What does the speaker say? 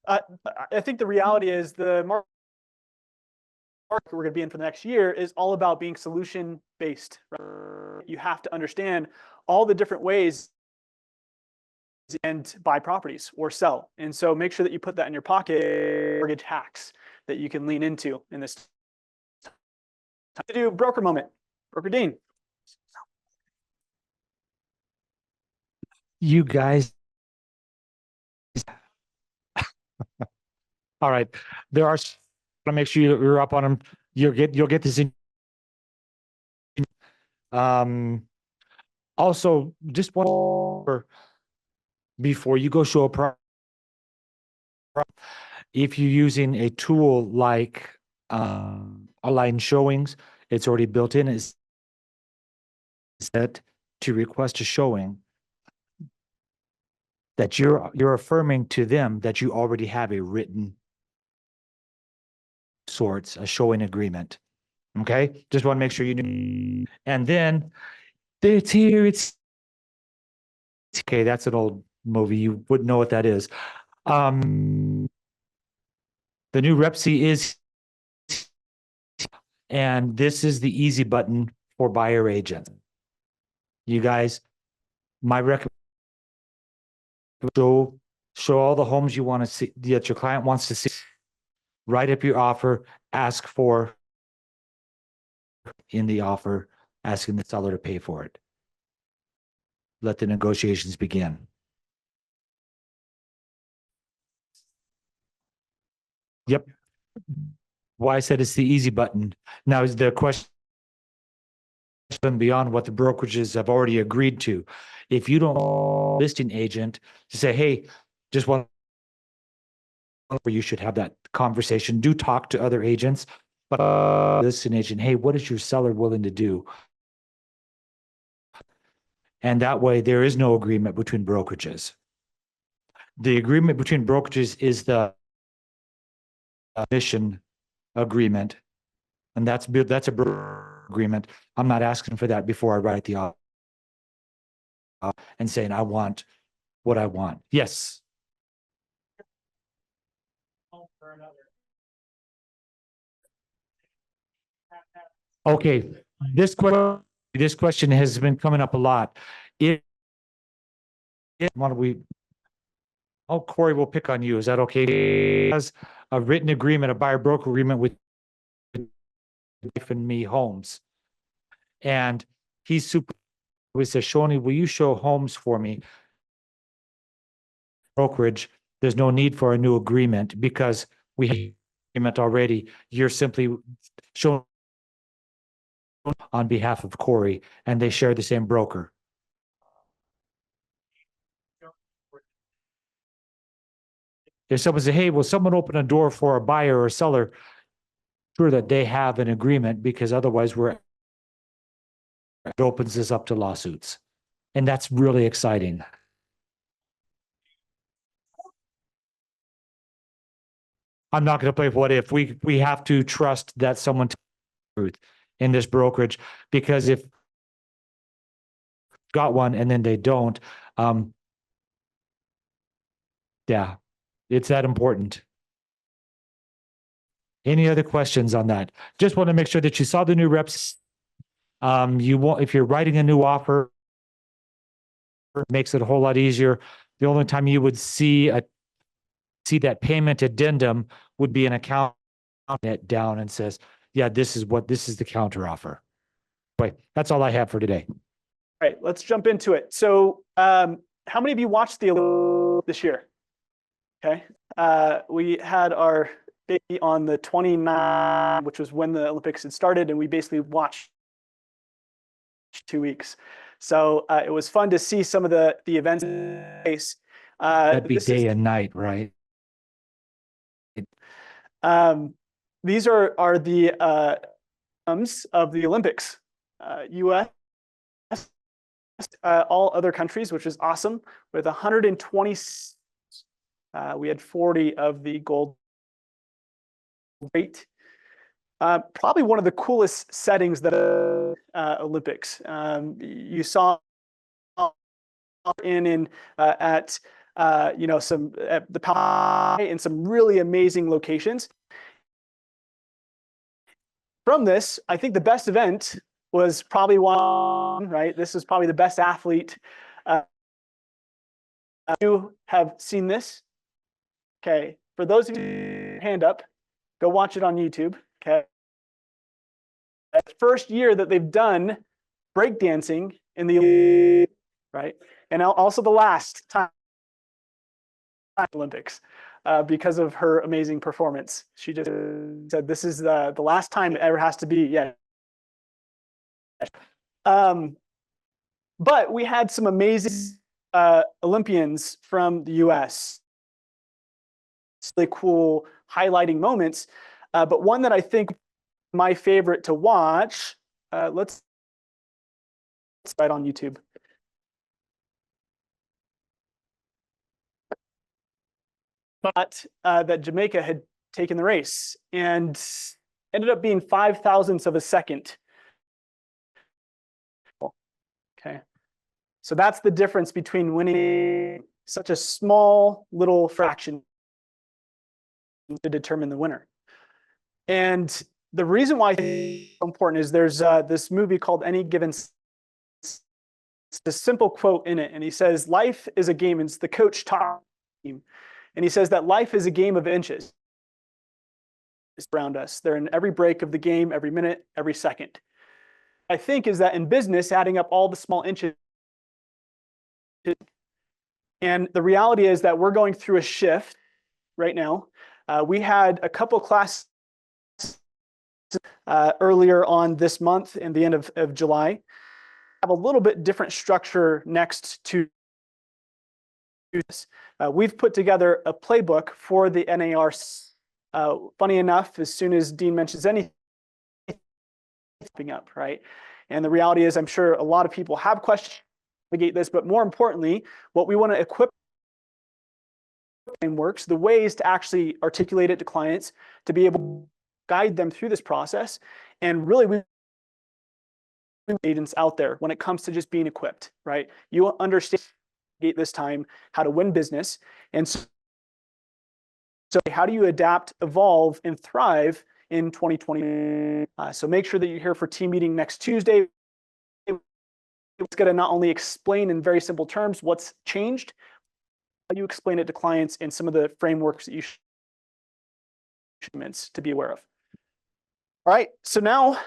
I I think the reality is the market we're going to be in for the next year is all about being solution based. Right? You have to understand all the different ways and buy properties or sell. And so make sure that you put that in your pocket, mortgage hacks that you can lean into in this time to do broker moment. Broker Dean. You guys, all right. There are to make sure you're up on them. You'll get this in. Also, just one before you go show a pro. If you're using a tool like Align Showings, it's already built in. Is set to request a showing that you're affirming to them that you already have a written sorts, a showing agreement. Okay, just want to make sure you do. And then it's here. It's okay. That's an old movie. You wouldn't know what that is. The new Repsy is, and this is the easy button for buyer agent. You guys, my recommendation: show all the homes you want to see that your client wants to see. Write up your offer. Ask for in the offer, asking the seller to pay for it. Let the negotiations begin. Yep. Why I said it's the easy button. Now is the question beyond what the brokerages have already agreed to. If you don't listing agent to say, hey, just one, you should have that conversation. Do talk to other agents, but listing agent, hey, what is your seller willing to do? And that way there is no agreement between brokerages. The agreement between brokerages is the mission agreement. And that's a agreement. I'm not asking for that before I write the offer and saying, I want what I want. Yes. Okay. This question has been coming up a lot. Why don't we, oh, Corey, we'll pick on you. Is that okay? Has a written agreement, a buyer broker agreement with and me homes. And he's super, he says, Shoni, will you show homes for me? Brokerage, there's no need for a new agreement because we have an agreement already. You're simply showing on behalf of Corey and they share the same broker. If someone says, hey, will someone open a door for a buyer or seller? Sure that they have an agreement because otherwise it opens this up to lawsuits. And that's really exciting. I'm not going to play what if. We have to trust that someone tells the truth in this brokerage, because if got one and then they don't, yeah, it's that important. Any other questions on that? Just want to make sure that you saw the new reps. You want, if you're writing a new offer, it makes it a whole lot easier. The only time you would see that payment addendum would be an account it down and says, yeah, this is the counter offer. But that's all I have for today. All right, let's jump into it. So how many of you watched the Olympics this year? Okay. We had our baby on the 29th, which was when the Olympics had started, and we basically watched 2 weeks. So it was fun to see some of the events. That'd be day and night, right? These are the of the Olympics. U.S. All other countries, which is awesome, with 120. We had 40 of the gold. Great. Probably one of the coolest settings that Olympics. You saw at some the power in some really amazing locations. From this, I think the best event was probably one, right? This was probably the best athlete. You have seen this. Okay. For those of you, hand up, go watch it on YouTube. Okay. First year that they've done breakdancing in the right, and also the last time Olympics because of her amazing performance. She just said this is the last time it ever has to be. Yeah. But we had some amazing Olympians from the U.S. Really cool highlighting moments. But one that I think my favorite to watch. Let's right on YouTube. But that Jamaica had taken the race and ended up being 0.005 of a second. Okay, so that's the difference between winning such a small little fraction to determine the winner. And the reason why it's so important is there's this movie called Any Given. It's a simple quote in it, and he says, "Life is a game." And it's the coach talking. And he says that life is a game of inches around us. They're in every break of the game, every minute, every second. I think is that in business, adding up all the small inches. And the reality is that we're going through a shift right now. We had a couple classes earlier on this month and the end of July. Have a little bit different structure next to this. We've put together a playbook for the NAR. Funny enough, as soon as Dean mentions anything up, right? And the reality is, I'm sure a lot of people have questions to navigate this, but more importantly, what we want to equip frameworks, the ways to actually articulate it to clients, to be able to guide them through this process. And really, we agents out there when it comes to just being equipped, right? You understand this time how to win business, and so how do you adapt, evolve, and thrive in 2020? So make sure that you're here for team meeting next Tuesday. It's going to not only explain in very simple terms what's changed, how you explain it to clients and some of the frameworks that you should to be aware of. All right, so now